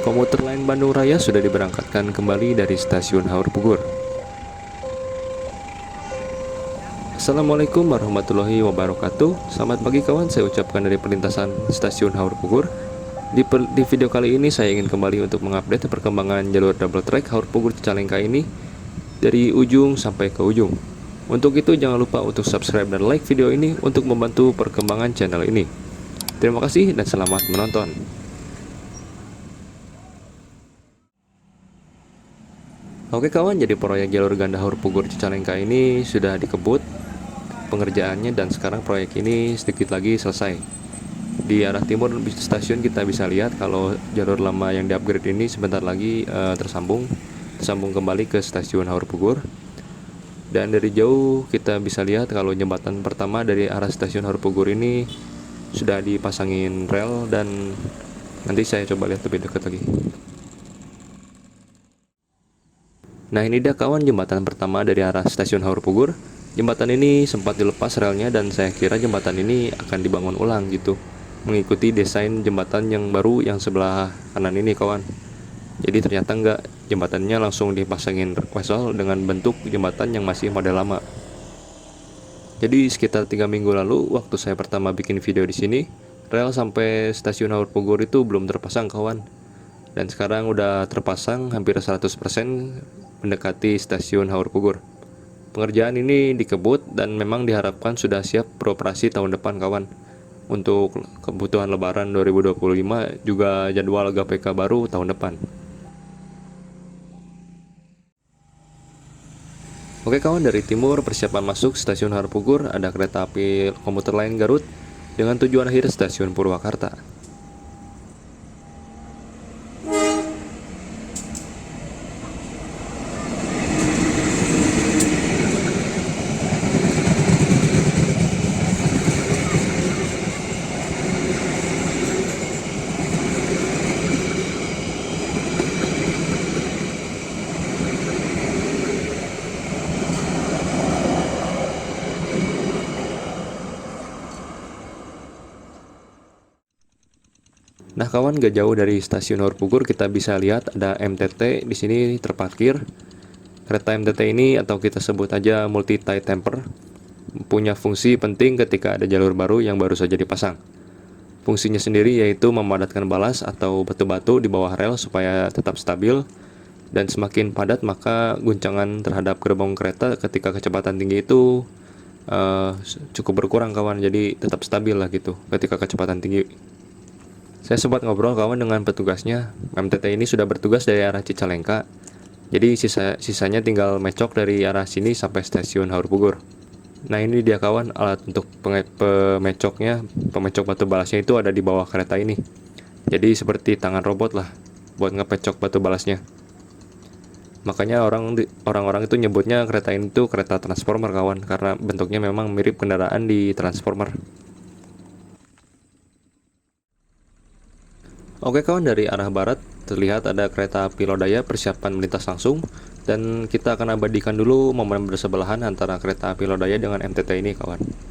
Komuter lain Bandung Raya sudah diberangkatkan kembali dari stasiun Haur Pugur. Assalamualaikum warahmatullahi wabarakatuh. Selamat pagi kawan, saya ucapkan dari perlintasan stasiun Haur Pugur. Di video kali ini saya ingin kembali untuk mengupdate perkembangan jalur double track Haur Pugur Cicalengka ini dari ujung sampai ke ujung. Untuk itu jangan lupa untuk subscribe dan like video ini untuk membantu perkembangan channel ini. Terima kasih dan selamat menonton. Oke kawan, jadi proyek jalur ganda Haur Pugur Cicalengka ini sudah dikebut pengerjaannya dan sekarang proyek ini sedikit lagi selesai. Di arah timur stasiun kita bisa lihat kalau jalur lama yang di-upgrade ini sebentar lagi tersambung kembali ke stasiun Haur Pugur. Dan dari jauh kita bisa lihat kalau jembatan pertama dari arah stasiun Haur Pugur ini sudah dipasangin rel, dan nanti saya coba lihat lebih dekat lagi. Nah, ini dia kawan jembatan pertama dari arah stasiun Haur Pugur. Jembatan ini sempat dilepas relnya dan saya kira jembatan ini akan dibangun ulang gitu, mengikuti desain jembatan yang baru yang sebelah kanan ini kawan. Jadi ternyata enggak, jembatannya langsung dipasangin wesel dengan bentuk jembatan yang masih model lama. Jadi sekitar 3 minggu lalu waktu saya pertama bikin video di sini, rel sampai stasiun Haur Pugur itu belum terpasang kawan. Dan sekarang udah terpasang hampir 100%, mendekati stasiun Haur Pugur. Pengerjaan ini dikebut dan memang diharapkan sudah siap beroperasi tahun depan kawan. Untuk kebutuhan lebaran 2025 juga jadwal GPK baru tahun depan. Oke kawan, dari timur persiapan masuk stasiun Haur Pugur ada kereta api komuter lain Garut dengan tujuan akhir stasiun Purwakarta. Nah kawan, gak jauh dari stasiun Haur Pugur kita bisa lihat ada MTT di sini terparkir. Kereta MTT ini atau kita sebut aja multi tie temper punya fungsi penting ketika ada jalur baru yang baru saja dipasang. Fungsinya sendiri yaitu memadatkan balas atau batu-batu di bawah rel supaya tetap stabil, dan semakin padat maka guncangan terhadap gerbong kereta ketika kecepatan tinggi itu cukup berkurang kawan, jadi tetap stabil lah gitu ketika kecepatan tinggi. Saya sempat ngobrol kawan dengan petugasnya. MTT ini sudah bertugas dari arah Cicalengka, jadi sisanya tinggal mecok dari arah sini sampai stasiun Haur Pugur. Nah ini dia kawan, alat untuk pemecok batu balasnya itu ada di bawah kereta ini. Jadi seperti tangan robot lah buat ngepecok batu balasnya. Makanya orang-orang itu nyebutnya kereta ini tuh kereta transformer kawan, karena bentuknya memang mirip kendaraan di transformer. Oke kawan, dari arah barat terlihat ada kereta api Lodaya persiapan melintas langsung, dan kita akan abadikan dulu momen bersebelahan antara kereta api Lodaya dengan MTT ini kawan.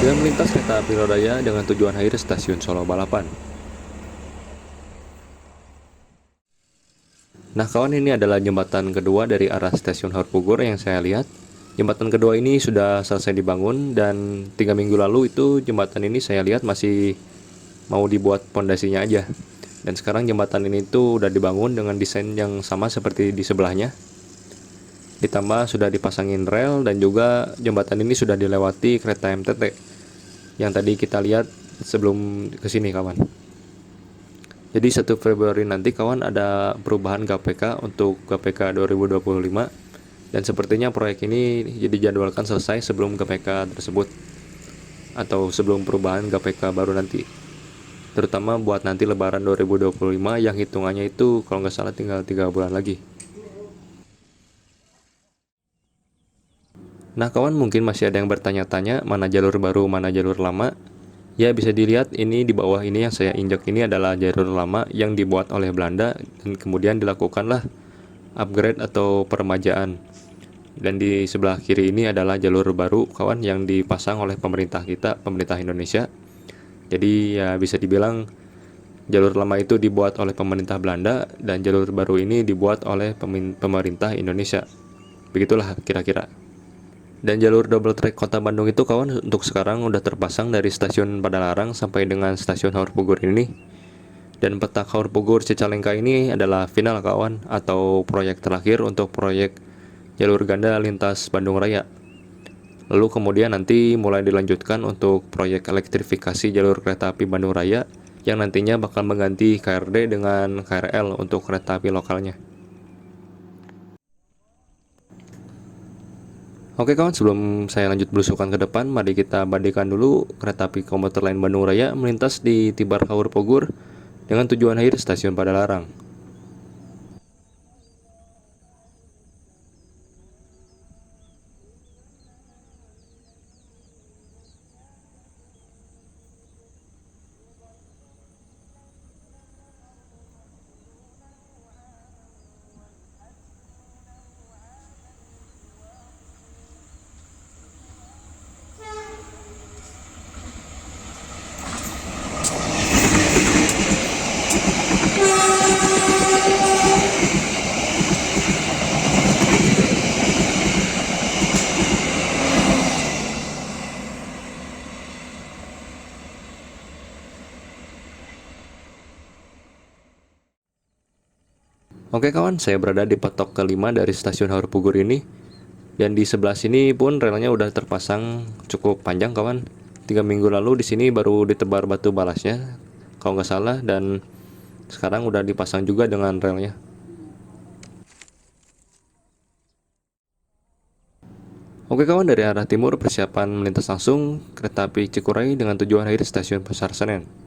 Dan melintas kereta api Lodaya dengan tujuan akhir stasiun Solo Balapan. Nah kawan, ini adalah jembatan kedua dari arah stasiun Haur Pugur yang saya lihat. Jembatan kedua ini sudah selesai dibangun, dan 3 minggu lalu itu jembatan ini saya lihat masih mau dibuat pondasinya aja. Dan sekarang jembatan ini tuh udah dibangun dengan desain yang sama seperti di sebelahnya. Ditambah sudah dipasangin rel, dan juga jembatan ini sudah dilewati kereta MTT yang tadi kita lihat sebelum kesini kawan. Jadi 1 Februari nanti kawan ada perubahan GPK untuk GPK 2025, dan sepertinya proyek ini dijadwalkan selesai sebelum GPK tersebut atau sebelum perubahan GPK baru nanti. terutama buat nanti Lebaran 2025 yang hitungannya itu kalau nggak salah tinggal 3 bulan lagi. Nah kawan, mungkin masih ada yang bertanya-tanya mana jalur baru, mana jalur lama. Ya bisa dilihat ini di bawah ini yang saya injak ini adalah jalur lama yang dibuat oleh Belanda dan kemudian dilakukanlah upgrade atau peremajaan. Dan di sebelah kiri ini adalah jalur baru kawan yang dipasang oleh pemerintah kita, pemerintah Indonesia. Jadi ya bisa dibilang jalur lama itu dibuat oleh pemerintah Belanda dan jalur baru ini dibuat oleh pemerintah Indonesia. Begitulah kira-kira. Dan jalur double track Kota Bandung itu kawan untuk sekarang udah terpasang dari stasiun Padalarang sampai dengan stasiun Haur Pugur ini. Dan petak Haur Pugur Cicalengka ini adalah final kawan, atau proyek terakhir untuk proyek jalur ganda lintas Bandung Raya. Lalu kemudian nanti mulai dilanjutkan untuk proyek elektrifikasi jalur kereta api Bandung Raya yang nantinya bakal mengganti KRD dengan KRL untuk kereta api lokalnya. Oke kawan, sebelum saya lanjut belusukan ke depan, mari kita bandingkan dulu kereta api komuter lain Bandung Raya melintas di Tibar Haur Pugur dengan tujuan akhir stasiun Padalarang. Oke kawan, saya berada di petok kelima dari stasiun Haur Pugur ini. Dan di sebelah sini pun relnya udah terpasang cukup panjang kawan. 3 minggu lalu di sini baru ditebar batu balasnya, kalau nggak salah, dan sekarang udah dipasang juga dengan relnya. Oke kawan, dari arah timur persiapan melintas langsung kereta api Cikuray dengan tujuan akhir stasiun Pasar Senen.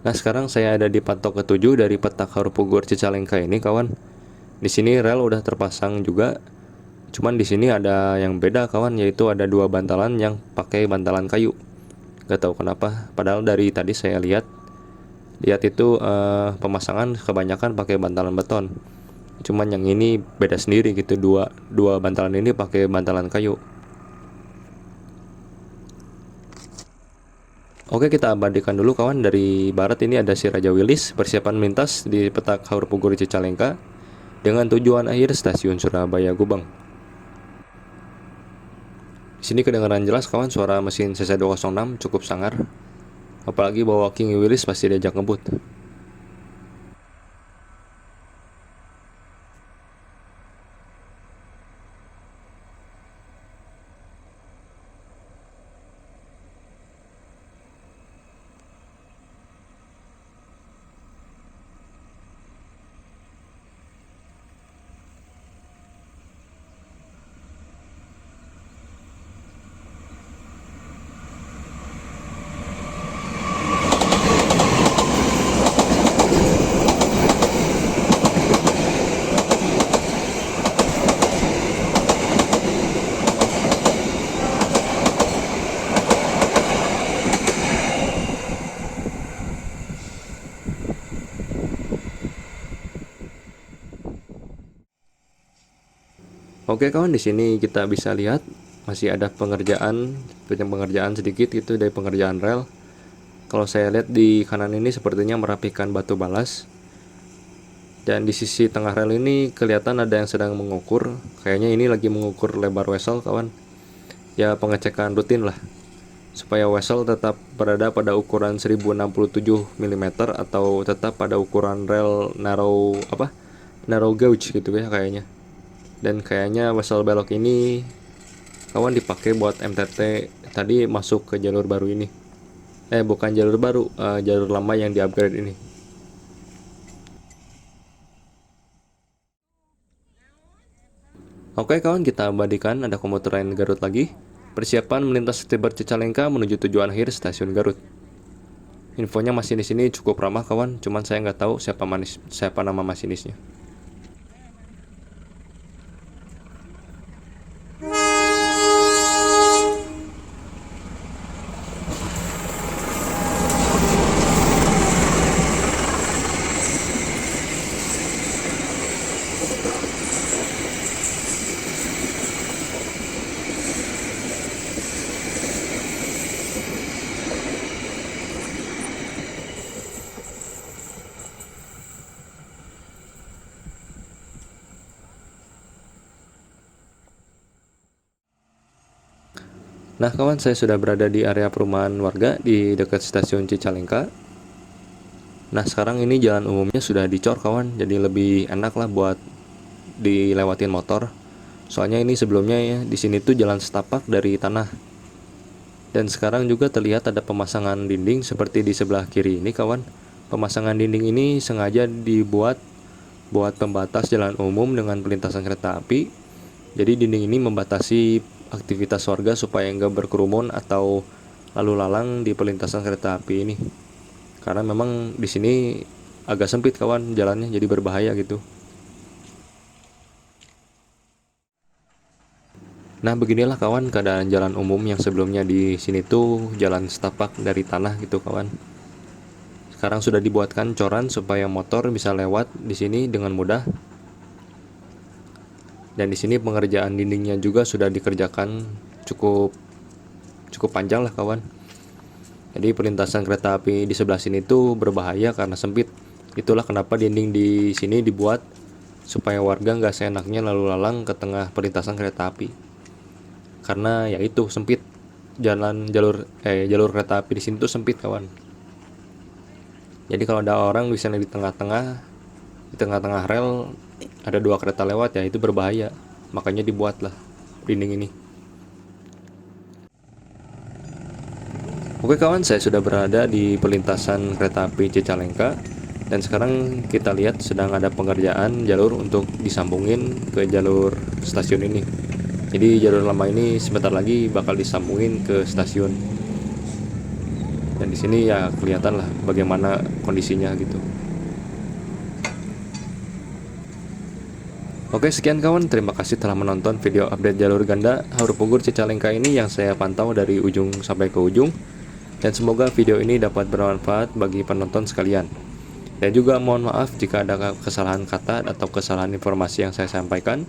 Nah sekarang saya ada di patok ke-7 dari petak Haur Pugur Cicalengka ini kawan. Di sini rel udah terpasang juga. Cuman di sini ada yang beda kawan, yaitu ada 2 bantalan yang pakai bantalan kayu. Gak tahu kenapa, padahal dari tadi saya lihat itu pemasangan kebanyakan pakai bantalan beton. Cuman yang ini beda sendiri gitu, dua bantalan ini pakai bantalan kayu. Oke, kita abadikan dulu kawan. Dari barat ini ada si Raja Wilis persiapan melintas di petak Haur Pugur Cicalengka dengan tujuan akhir stasiun Surabaya Gubeng. Di sini kedengaran jelas kawan suara mesin CC206 cukup sangar. Apalagi bawa King Wilis pasti diajak ngebut. Oke kawan, di sini kita bisa lihat masih ada pengerjaan sedikit gitu dari pengerjaan rel. Kalau saya lihat di kanan ini sepertinya merapikan batu balas. Dan di sisi tengah rel ini kelihatan ada yang sedang mengukur. Kayaknya ini lagi mengukur lebar wesel kawan. Ya pengecekan rutin lah. supaya wesel tetap berada pada ukuran 1067 mm atau tetap pada ukuran rel narrow gauge gitu ya kayaknya. Dan kayaknya wesel belok ini kawan dipakai buat MTT tadi masuk ke jalur baru ini. Bukan jalur baru, jalur lama yang di-upgrade ini. Oke kawan, kita abadikan ada komuter lain Garut lagi. Persiapan melintas Tibet Cicalengka menuju tujuan akhir stasiun Garut. Infonya masinis ini cukup ramah kawan, cuman saya nggak tahu siapa nama masinisnya. Nah kawan, saya sudah berada di area perumahan warga di dekat stasiun Cicalengka. Nah sekarang ini jalan umumnya sudah dicor kawan, jadi lebih enak lah buat dilewatin motor. Soalnya ini sebelumnya ya di sini tuh jalan setapak dari tanah. Dan sekarang juga terlihat ada pemasangan dinding seperti di sebelah kiri ini kawan. Pemasangan dinding ini sengaja dibuat buat pembatas jalan umum dengan perlintasan kereta api. Jadi dinding ini membatasi aktivitas warga supaya nggak berkerumun atau lalu lalang di perlintasan kereta api ini. Karena memang di sini agak sempit kawan jalannya, jadi berbahaya gitu. Nah beginilah kawan keadaan jalan umum yang sebelumnya di sini tuh jalan setapak dari tanah gitu kawan. Sekarang sudah dibuatkan coran supaya motor bisa lewat di sini dengan mudah. Dan di sini pengerjaan dindingnya juga sudah dikerjakan cukup panjang lah kawan. Jadi perlintasan kereta api di sebelah sini tuh berbahaya karena sempit. Itulah kenapa dinding di sini dibuat supaya warga nggak seenaknya lalu lalang ke tengah perlintasan kereta api. Karena ya itu sempit, jalur kereta api di sini tuh sempit kawan. Jadi kalau ada orang misalnya di tengah-tengah rel ada dua kereta lewat ya itu berbahaya, makanya dibuatlah dinding ini. Oke kawan, saya sudah berada di perlintasan kereta api Cicalengka dan sekarang kita lihat sedang ada pengerjaan jalur untuk disambungin ke jalur stasiun ini. Jadi jalur lama ini sebentar lagi bakal disambungin ke stasiun. Dan di sini ya kelihatan lah bagaimana kondisinya gitu. Oke sekian kawan, terima kasih telah menonton video update jalur ganda Haur Pugur Cicalengka ini yang saya pantau dari ujung sampai ke ujung. Dan semoga video ini dapat bermanfaat bagi penonton sekalian. Dan juga mohon maaf jika ada kesalahan kata atau kesalahan informasi yang saya sampaikan.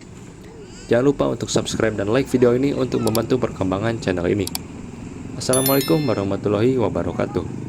Jangan lupa untuk subscribe dan like video ini untuk membantu perkembangan channel ini. Assalamualaikum warahmatullahi wabarakatuh.